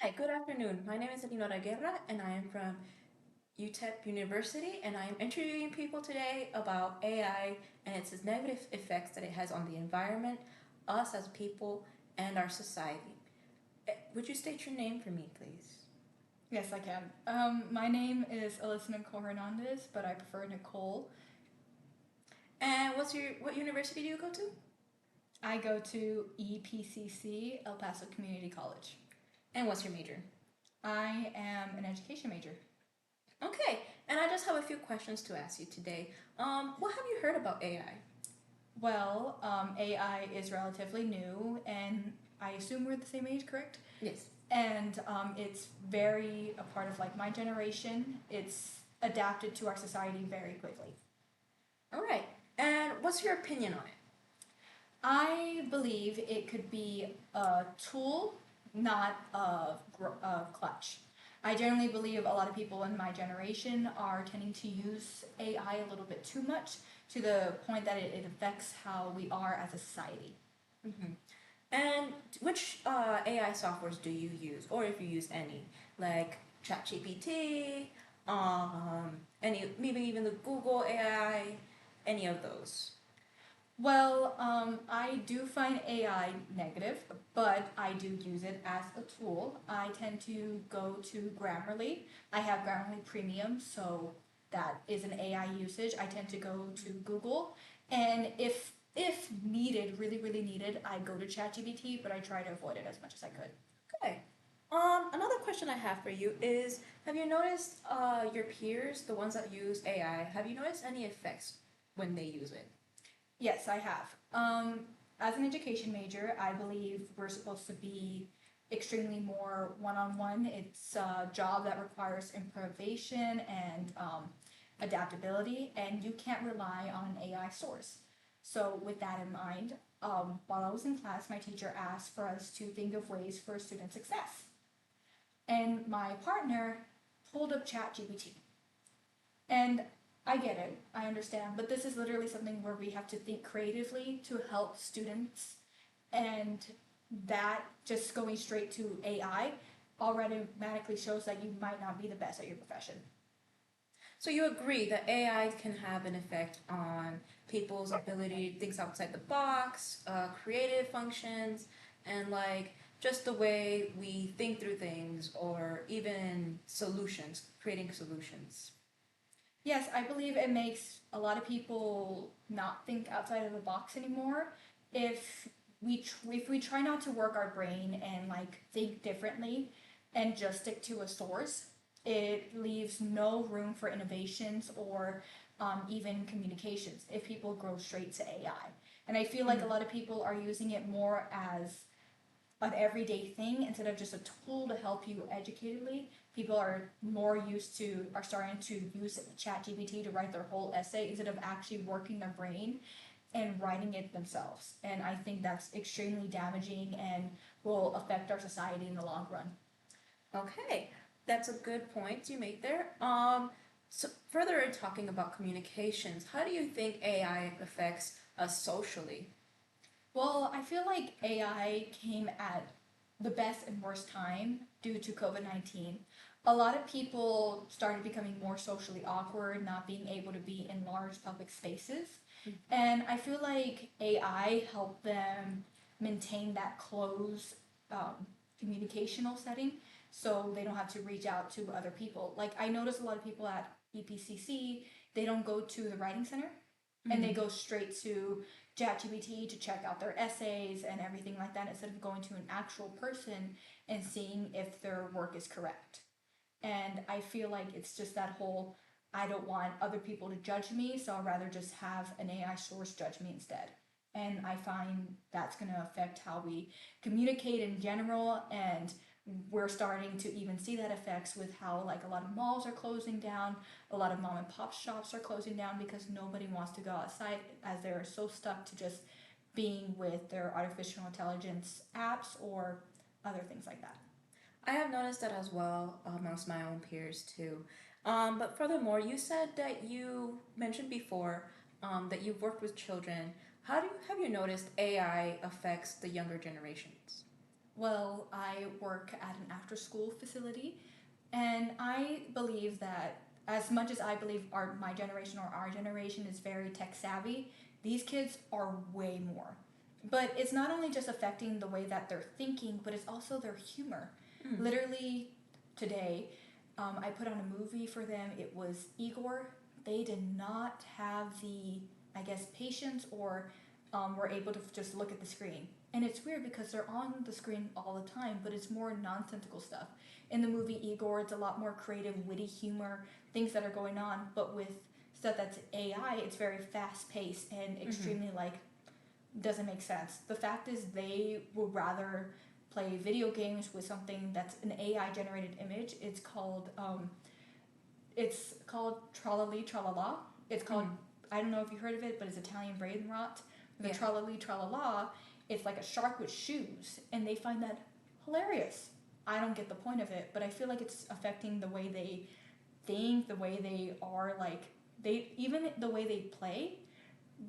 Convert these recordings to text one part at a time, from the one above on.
Hi, good afternoon. My name is Elinora Guerra, and I am from UTEP University, and I am interviewing people today about AI and its negative effects that it has on the environment, us as people, and our society. Would you state your name for me, please? Yes, I can. My name is Alyssa Nicole Hernandez, but I prefer Nicole. And what university do you go to? I go to EPCC, El Paso Community College. And what's your major? I am an education major. Okay, and I just have a few questions to ask you today. What have you heard about AI? Well, AI is relatively new, and I assume we're the same age, correct? Yes. And it's very a part of like my generation. It's adapted to our society very quickly. All right. And what's your opinion on it? I believe it could be a tool, not a clutch. I generally believe a lot of people in my generation are tending to use AI a little bit too much to the point that it affects how we are as a society. Mm-hmm. And which AI softwares do you use, or if you use any, like ChatGPT, maybe even the Google AI, any of those? Well, I do find AI negative, but I do use it as a tool. I tend to go to Grammarly. I have Grammarly Premium, so that is an AI usage. I tend to go to Google, and if needed, really needed, I go to ChatGPT, but I try to avoid it as much as I could. Okay. Another question I have for you is: have you noticed your peers, the ones that use AI, have you noticed any effects when they use it? Yes, I have. As an education major, I believe we're supposed to be extremely more one on one. It's a job that requires improvisation and adaptability, and you can't rely on AI source. So, with that in mind, while I was in class, my teacher asked for us to think of ways for student success. And my partner pulled up ChatGPT. And I get it, I understand, but this is literally something where we have to think creatively to help students, and that just going straight to AI automatically shows that you might not be the best at your profession. So you agree that AI can have an effect on people's ability to think outside the box, creative functions, and like just the way we think through things, or even solutions, creating solutions. Yes, I believe it makes a lot of people not think outside of the box anymore. If if we try not to work our brain and like think differently and just stick to a source, it leaves no room for innovations or even communications if people go straight to AI. And I feel like a lot of people are using it more as an everyday thing instead of just a tool to help you educatedly. People are starting to use ChatGPT to write their whole essay instead of actually working their brain and writing it themselves. And I think that's extremely damaging and will affect our society in the long run. Okay, that's a good point you make there. So further in talking about communications, how do you think AI affects us socially? Well, I feel like AI came at the best and worst time due to COVID-19. A lot of people started becoming more socially awkward, not being able to be in large public spaces. And I feel like AI helped them maintain that close communicational setting so they don't have to reach out to other people. Like, I notice a lot of people at EPCC, they don't go to the writing center and they go straight to ChatGPT to check out their essays and everything like that instead of going to an actual person and seeing if their work is correct. And I feel like it's just that whole I don't want other people to judge me, so I'd rather just have an AI source judge me instead. And I find that's going to affect how we communicate in general, and we're starting to even see that effects with how like a lot of malls are closing down, a lot of mom and pop shops are closing down because nobody wants to go outside as they're so stuck to just being with their artificial intelligence apps or other things like that. I have noticed that as well amongst my own peers too. But furthermore, you said that you mentioned before that you've worked with children. How do you have you noticed AI affects the younger generations? Well, I work at an after school facility, and I believe that as much as I believe my generation or our generation is very tech savvy, these kids are way more. But it's not only just affecting the way that they're thinking, but it's also their humor. Mm. Literally, today, I put on a movie for them. It was Igor. They did not have the, I guess, patience or were able to just look at the screen. And it's weird because they're on the screen all the time, but it's more nonsensical stuff. In the movie Igor, it's a lot more creative, witty humor, things that are going on. But with stuff that's AI, it's very fast paced and extremely doesn't make sense. The fact is, they would rather play video games with something that's an AI generated image. It's called Tralali Tralala. It's called, I don't know if you heard of it, but it's Italian brain rot. The Tralali Tralala, it's like a shark with shoes, and they find that hilarious. I don't get the point of it, but I feel like it's affecting the way they think, the way they are, even the way they play.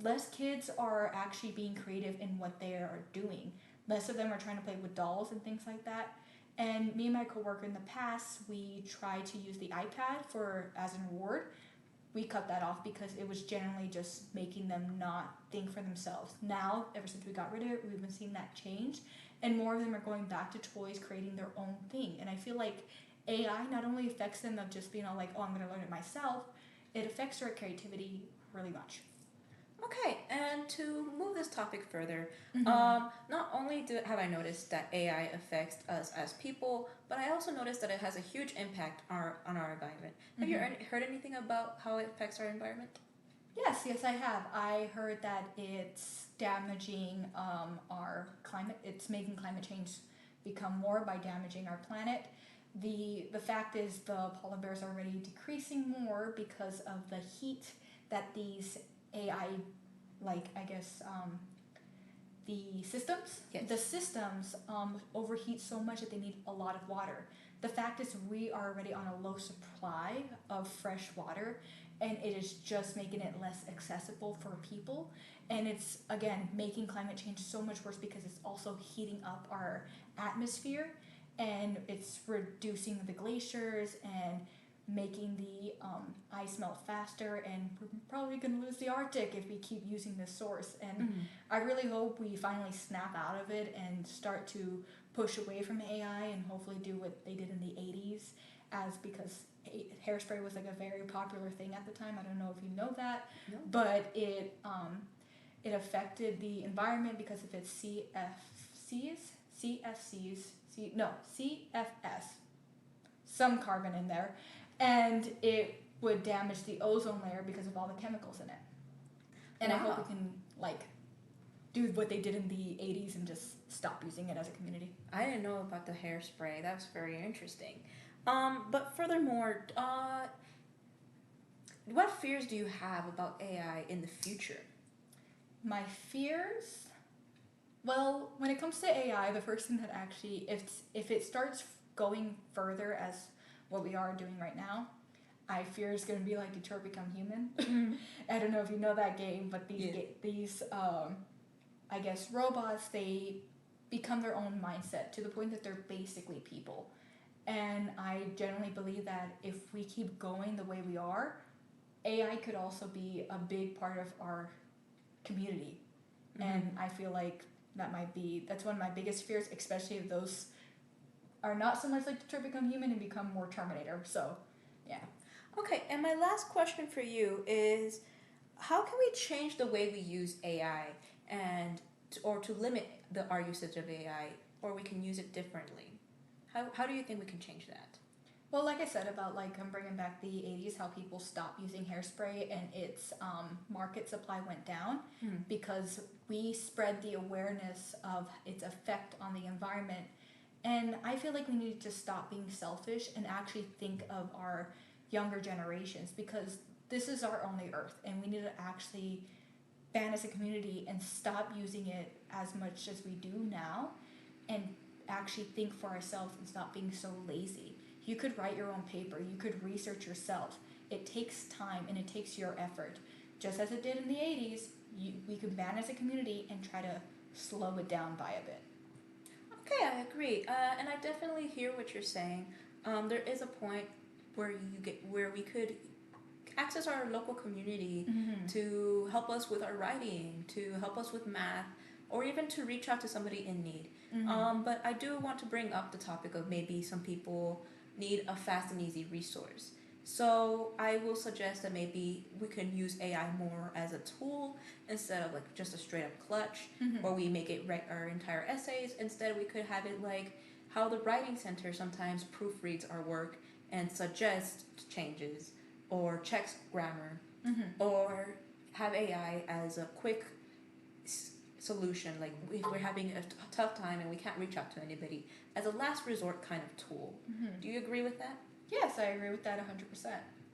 Less kids are actually being creative in what they are doing. Less of them are trying to play with dolls and things like that. And me and my coworker in the past, we tried to use the iPad as an reward. We cut that off because it was generally just making them not think for themselves. Now, ever since we got rid of it, we've been seeing that change, and more of them are going back to toys, creating their own thing. And I feel like AI not only affects them of just being all like, oh, I'm going to learn it myself, it affects their creativity really much. Okay, and to move this topic further, not only have I noticed that AI affects us as people, but I also noticed that it has a huge impact on our environment. Have you heard anything about how it affects our environment? Yes, I have. I heard that it's damaging our climate. It's making climate change become more by damaging our planet. The fact is the polar bears are already decreasing more because of the heat that these AI, the systems overheat so much that they need a lot of water. The fact is we are already on a low supply of fresh water, and it is just making it less accessible for people. And it's, again, making climate change so much worse because it's also heating up our atmosphere, and it's reducing the glaciers and making the ice melt faster, and we're probably going to lose the Arctic if we keep using this source. And I really hope we finally snap out of it and start to push away from AI and hopefully do what they did in the 80s, because hairspray was like a very popular thing at the time. I don't know if you know that, but it affected the environment because of its CFS, some carbon in there, and it would damage the ozone layer because of all the chemicals in it. And I hope we can do what they did in the 80s and just stop using it as a community. I didn't know about the hairspray. That was very interesting. But furthermore, what fears do you have about AI in the future? My fears? Well, when it comes to AI, the first thing that actually, if it starts going further as what we are doing right now, I fear it's going to be like Detroit Become Human. I don't know if you know that game, but these I guess, robots, they become their own mindset to the point that they're basically people. And I generally believe that if we keep going the way we are, AI could also be a big part of our community. And I feel like that's one of my biggest fears, especially if those are not so much like Detroit Become Human and become more Terminator. So, yeah. Okay, and my last question for you is, how can we change the way we use AI or to limit our usage of AI, or we can use it differently? How do you think we can change that? Well, like I said about I'm bringing back the 80s, how people stopped using hairspray and its market supply went down because we spread the awareness of its effect on the environment. And I feel like we need to stop being selfish and actually think of our younger generations, because this is our only earth, and we need to actually band as a community and stop using it as much as we do now, and actually think for ourselves and stop being so lazy. You could write your own paper, you could research yourself. It takes time and it takes your effort. Just as it did in the 80s, we could band as a community and try to slow it down by a bit. Okay, I agree, and I definitely hear what you're saying. There is a point where we could access our local community Mm-hmm. to help us with our writing, to help us with math, or even to reach out to somebody in need. Mm-hmm. But I do want to bring up the topic of maybe some people need a fast and easy resource. So I will suggest that maybe we can use AI more as a tool instead of like just a straight up clutch, Mm-hmm. or we make it write our entire essays. Instead, we could have it like how the writing center sometimes proofreads our work and suggests changes or checks grammar, Mm-hmm. or have AI as a quick solution. Like if we're having a tough time and we can't reach out to anybody, as a last resort kind of tool. Mm-hmm. Do you agree with that? Yes, I agree with that 100%.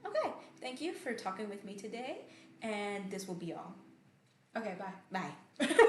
Okay, thank you for talking with me today, and this will be all. Okay, bye. Bye.